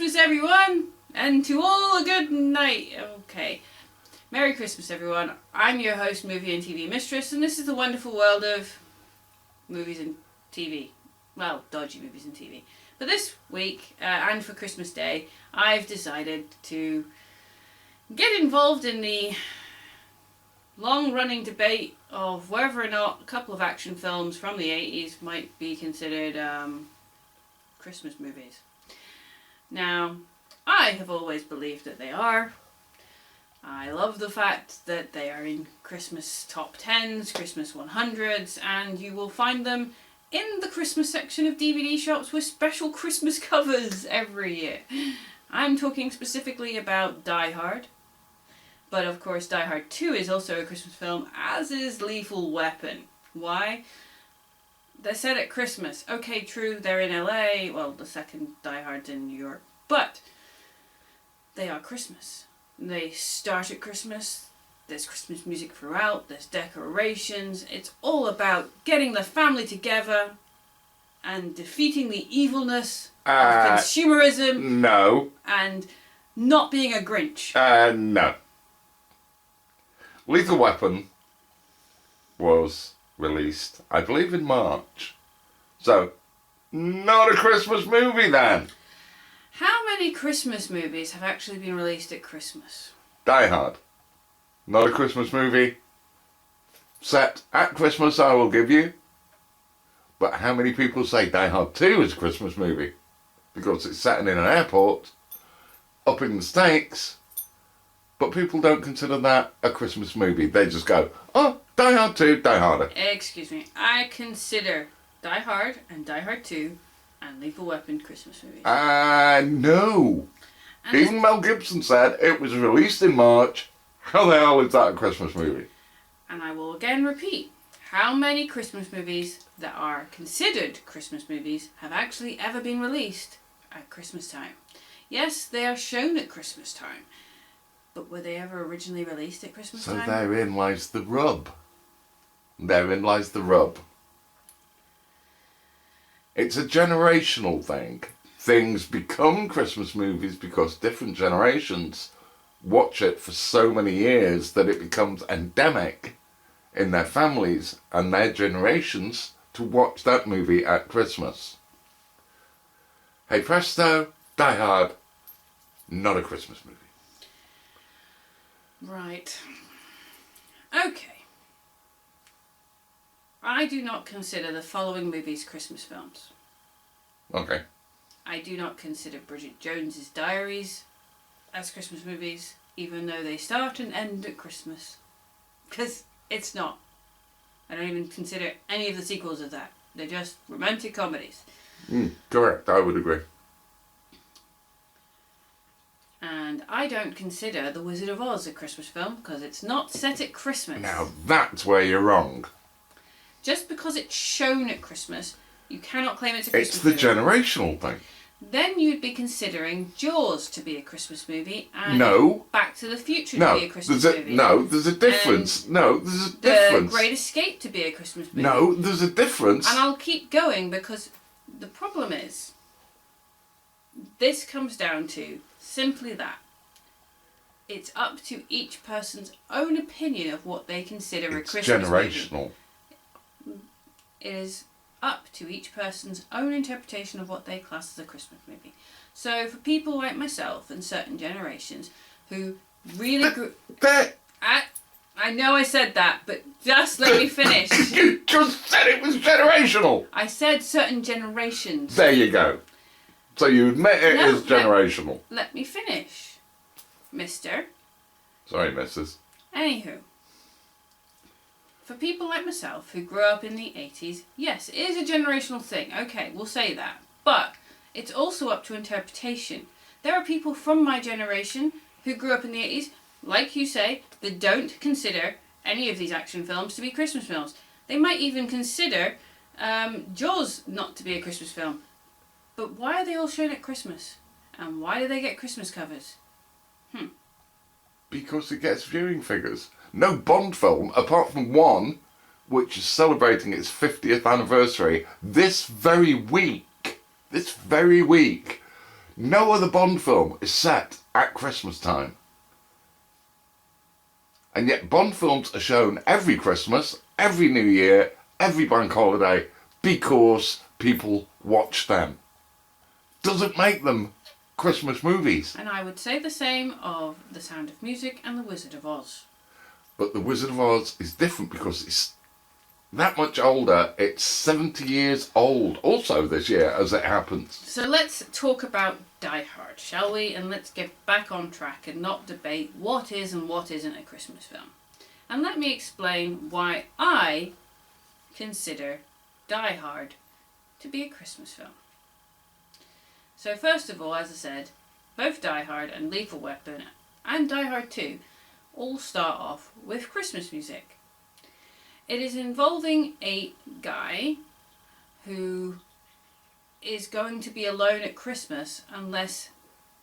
Christmas, everyone! And to all a good night. Okay. Merry Christmas, everyone. I'm your host, Movie and TV Mistress, and this is the wonderful world of movies and TV. Well, dodgy movies and TV. But this week, and for Christmas Day, I've decided to get involved in the long-running debate of whether or not a couple of action films from the 80s might be considered Christmas movies. Now, I have always believed that they are. I love the fact that they are in Christmas top 10s, Christmas 100s, and you will find them in the Christmas section of DVD shops with special Christmas covers every year. I'm talking specifically about Die Hard. But of course, Die Hard 2 is also a Christmas film, as is Leathal Weapon. Why? They're set at Christmas. Okay, true, they're in LA. Well, the second Die Hard's in New York. But they are Christmas. They start at Christmas. There's Christmas music throughout. There's decorations. It's all about getting the family together and defeating the evilness of consumerism. No. And not being a Grinch. No. Lethal Weapon was released, I believe, in March. So, not a Christmas movie then. How many Christmas movies have actually been released at Christmas? Die Hard. Not a Christmas movie. Set at Christmas, I will give you. But how many people say Die Hard 2 is a Christmas movie? Because it's set in an airport, up in the States. But people don't consider that a Christmas movie. They just go, oh, Die Hard 2, Die Harder. Excuse me. I consider Die Hard and Die Hard 2 and Lethal Weapon Christmas movies. No. And even Mel Gibson said it was released in March. How the hell is that a Christmas movie? And I will again repeat. How many Christmas movies that are considered Christmas movies have actually ever been released at Christmas time? Yes, they are shown at Christmas time. But were they ever originally released at Christmas time? So therein lies the rub. Therein lies the rub. It's a generational thing. Things become Christmas movies because different generations watch it for so many years that it becomes endemic in their families and their generations to watch that movie at Christmas. Hey presto, Die Hard, not a Christmas movie. Right. Okay. I do not consider the following movies Christmas films. Okay. I do not consider Bridget Jones's Diaries as Christmas movies, even though they start and end at Christmas. Because it's not. I don't even consider any of the sequels of that. They're just romantic comedies. Correct, I would agree. And I don't consider The Wizard of Oz a Christmas film because it's not set at Christmas. Now that's where you're wrong. Just because it's shown at Christmas, you cannot claim it's a Christmas It's the movie. generational thing. Then you'd be considering Jaws to be a Christmas movie and No. Back to the Future to be a Christmas movie. No, there's a difference. No, there's a difference. The Great Escape to be a Christmas movie. No, there's a difference. And I'll keep going because the problem is, this comes down to simply that. It's up to each person's own opinion of what they consider a Christmas movie. It's generational. It is up to each person's own interpretation of what they class as a Christmas movie. So for people like myself and certain generations who really I know I said that, but just let me finish. You just said it was generational. I said certain generations. There you go. So you admit it is generational. Let me finish, mister. Sorry, missus. Anywho. For people like myself who grew up in the 80s, yes, it is a generational thing. Okay, we'll say that. But it's also up to interpretation. There are people from my generation who grew up in the 80s, like you say, that don't consider any of these action films to be Christmas films. They might even consider Jaws not to be a Christmas film. But why are they all shown at Christmas? And why do they get Christmas covers? Because it gets viewing figures. No Bond film, apart from one, which is celebrating its 50th anniversary this very week, No other Bond film is set at Christmas time. And yet Bond films are shown every Christmas, every New Year, every bank holiday, because people watch them. Doesn't make them Christmas movies. And I would say the same of The Sound of Music and The Wizard of Oz. But The Wizard of Oz is different because it's that much older. It's 70 years old also this year, as it happens. So let's talk about Die Hard, shall we? And let's get back on track and not debate what is and what isn't a Christmas film. And let me explain why I consider Die Hard to be a Christmas film. So first of all, as I said, both Die Hard and Lethal Weapon and Die Hard 2 all start off with Christmas music. It is involving a guy who is going to be alone at Christmas unless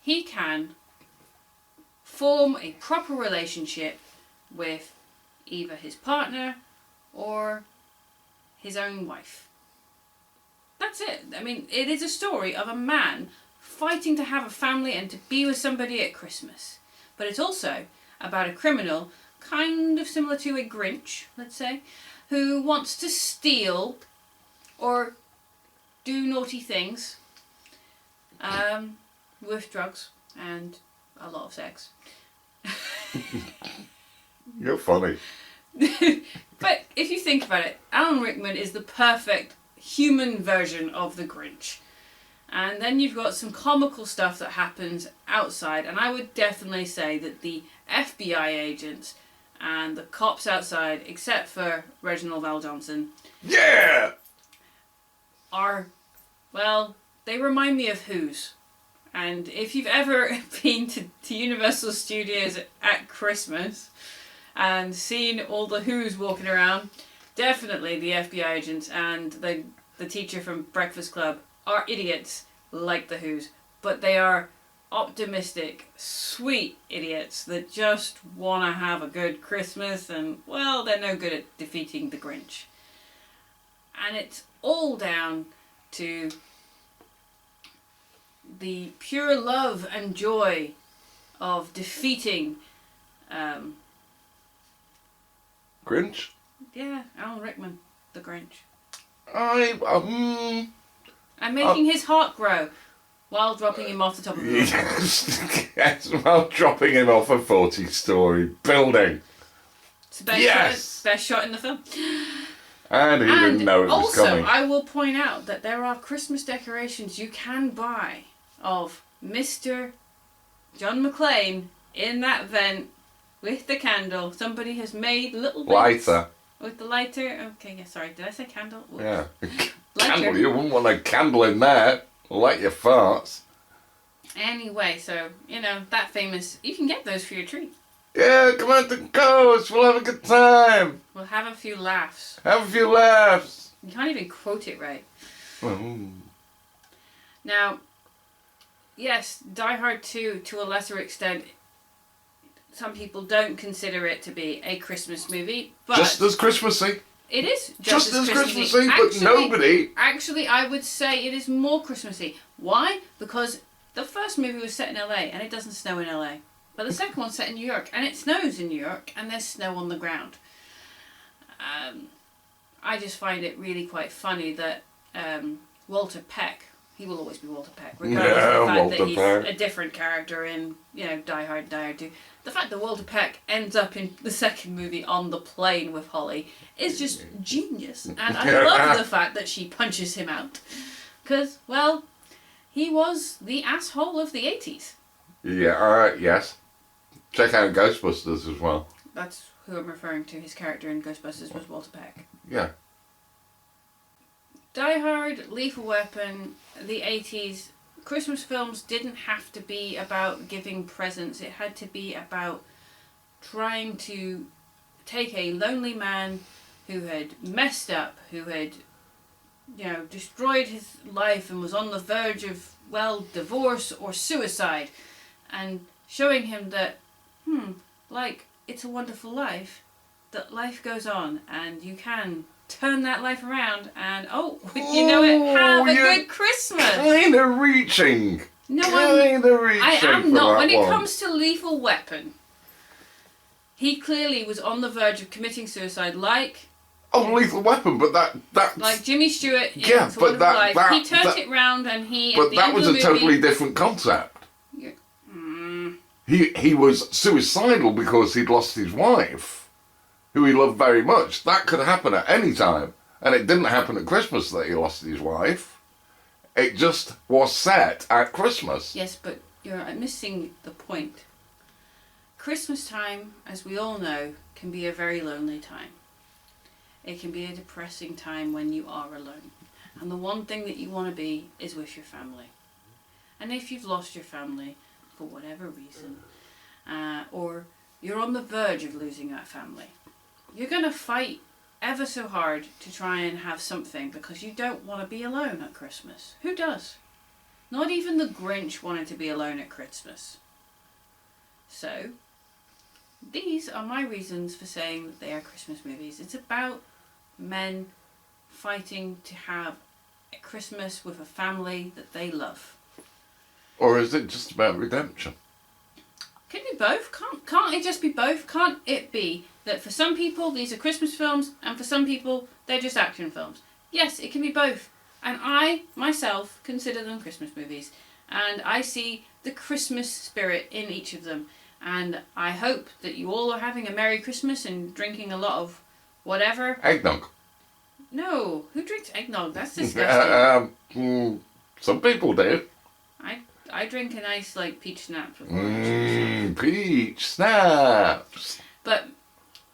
he can form a proper relationship with either his partner or his own wife. That's it. I mean, it is a story of a man fighting to have a family and to be with somebody at Christmas. But it's also about a criminal, kind of similar to a Grinch, let's say, who wants to steal or do naughty things with drugs and a lot of sex. You're funny. But if you think about it, Alan Rickman is the perfect human version of the Grinch. And then you've got some comical stuff that happens outside, and I would definitely say that the FBI agents and the cops outside, except for Reginald Val Johnson, Yeah! are, well, they remind me of Who's. And if you've ever been to Universal Studios at Christmas and seen all the Who's walking around, definitely the FBI agents and the teacher from Breakfast Club are idiots like the Who's, but they are optimistic, sweet idiots that just want to have a good Christmas, and, well, they're no good at defeating the Grinch. And it's all down to the pure love and joy of defeating Grinch? yeah, Alan Rickman, the Grinch. I'm making his heart grow while dropping him off the top of the mountain. Yes, while dropping him off a 40-story building. It's the best, Yes! best shot in the film. And he didn't know it was also, coming. I will point out that there are Christmas decorations you can buy of Mr. John McClane in that vent with the candle. Somebody has made little bits Lighter. with the lighter. Okay, yeah, sorry, did I say candle? Oops. Yeah. Lighter. Candle, you wouldn't want a candle in there. Light your farts. Anyway, so, that famous, you can get those for your treat. Yeah, come on to the coast. We'll have a good time. We'll have a few laughs. Have a few laughs. You can't even quote it right. Oh. Now, yes, Die Hard 2, to a lesser extent, some people don't consider it to be a Christmas movie, but Just as Christmassy. it is Just as Christmassy, but nobody... Actually, I would say it is more Christmassy. Why? Because the first movie was set in LA, and it doesn't snow in LA. But the second one's set in New York, and it snows in New York, and there's snow on the ground. I just find it really quite funny that Walter Peck, he will always be Walter Peck, regardless of the fact that he's a different character in, Die Hard, Die Hard 2. The fact that Walter Peck ends up in the second movie on the plane with Holly is just genius. And I love the fact that she punches him out. Because, well, he was the asshole of the 80s. Yeah, yes. Check out Ghostbusters as well. That's who I'm referring to. His character in Ghostbusters was Walter Peck. Yeah. Die Hard, Lethal Weapon, the 80s, Christmas films didn't have to be about giving presents. It had to be about trying to take a lonely man who had messed up, who had, destroyed his life and was on the verge of, divorce or suicide, and showing him that, like It's a Wonderful Life, that life goes on and you can turn that life around and, have a good Christmas. Kind of reaching. No, kind of reaching I am for not. that When it one. comes to Lethal Weapon, he clearly was on the verge of committing suicide, like Lethal Weapon, but that's... like Jimmy Stewart in Yeah, It's a but Wonderful that- Life. He that- turned it round, and he. But at the that end was of a the movie, totally different concept. Yeah. He was suicidal because he'd lost his wife, who he loved very much. That could happen at any time. And it didn't happen at Christmas that he lost his wife. It just was set at Christmas. Yes, but you're missing the point. Christmas time, as we all know, can be a very lonely time. It can be a depressing time when you are alone. And the one thing that you want to be is with your family. And if you've lost your family, for whatever reason, or you're on the verge of losing that family, you're going to fight ever so hard to try and have something because you don't want to be alone at Christmas. Who does? Not even the Grinch wanted to be alone at Christmas. So, these are my reasons for saying that they are Christmas movies. It's about men fighting to have a Christmas with a family that they love. Or is it just about redemption? Can it be both? Can't it just be both? Can't it be that for some people these are Christmas films and for some people they're just action films? Yes, it can be both. And I, myself, consider them Christmas movies. And I see the Christmas spirit in each of them. And I hope that you all are having a Merry Christmas and drinking a lot of whatever. Eggnog. No, who drinks eggnog? That's disgusting. Some people do. I drink a nice peach schnapps before lunch. Peach snaps. But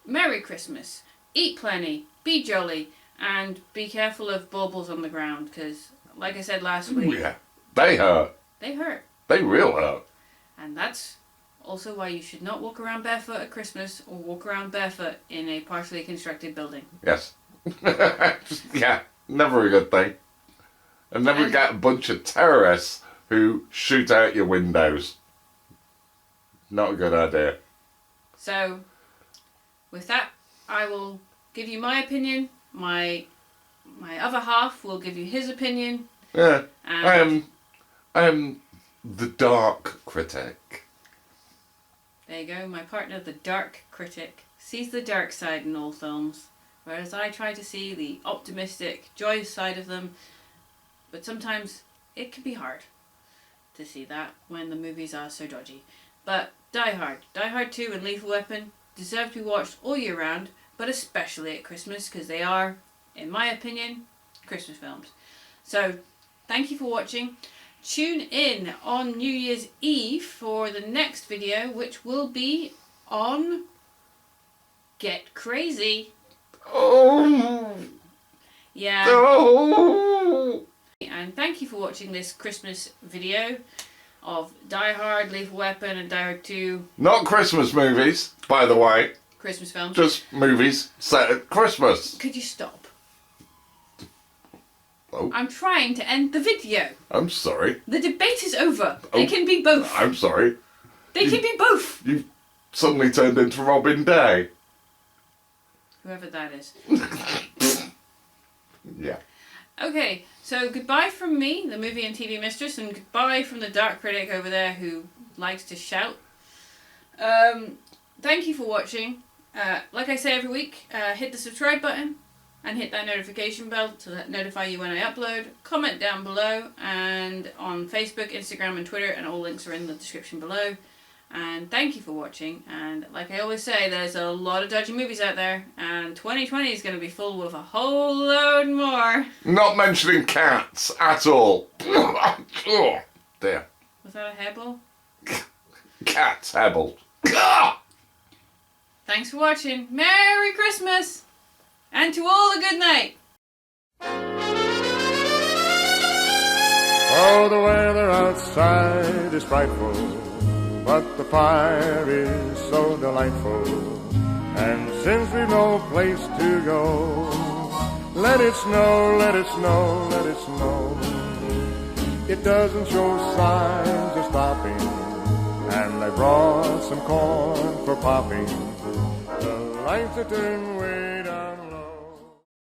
Merry Christmas. Eat plenty. Be jolly. And be careful of baubles on the ground because, like I said last week, Yeah, they hurt. they hurt. They real hurt. And that's also why you should not walk around barefoot at Christmas or walk around barefoot in a partially constructed building. Yes. Yeah, never a good thing. And never get a bunch of terrorists who shoot out your windows. Not a good idea. So, with that, I will give you my opinion. My other half will give you his opinion. Yeah, And I am the Dark Critic. there you go. My partner, the Dark Critic, sees the dark side in all films, whereas I try to see the optimistic, joyous side of them. But sometimes it can be hard to see that when the movies are so dodgy. But Die Hard 2 and Lethal Weapon deserve to be watched all year round, but especially at Christmas because they are, in my opinion, Christmas films. So, thank you for watching. Tune in on New Year's Eve for the next video, which will be on Get Crazy. Oh! Yeah. Oh! And thank you for watching this Christmas video of Die Hard, Lethal Weapon and Die Hard 2 Not Christmas movies, by the way. Christmas films. Just movies set at Christmas. Could you stop? Oh. I'm trying to end the video. I'm sorry. The debate is over. Oh. They can be both. I'm sorry. They can be both. You've suddenly turned into Robin Day. Whoever that is. Yeah. Okay, so goodbye from me, the movie and TV mistress, and goodbye from the Dark Critic over there who likes to shout. Thank you for watching. Like I say every week, hit the subscribe button and hit that notification bell to notify you when I upload. Comment down below and on Facebook, Instagram and Twitter, and all links are in the description below. And thank you for watching. And like I always say, there's a lot of dodgy movies out there, and 2020 is going to be full with a whole load more. Not mentioning cats at all. Oh, dear. Was that a hairball? Cats, Hebel. Thanks for watching. Merry Christmas! And to all a good night! Oh, the weather outside is frightful, but the fire is so delightful. And since we've no place to go, let it snow, let it snow, let it snow. It doesn't show signs of stopping, and I brought some corn for popping. The lights are turned way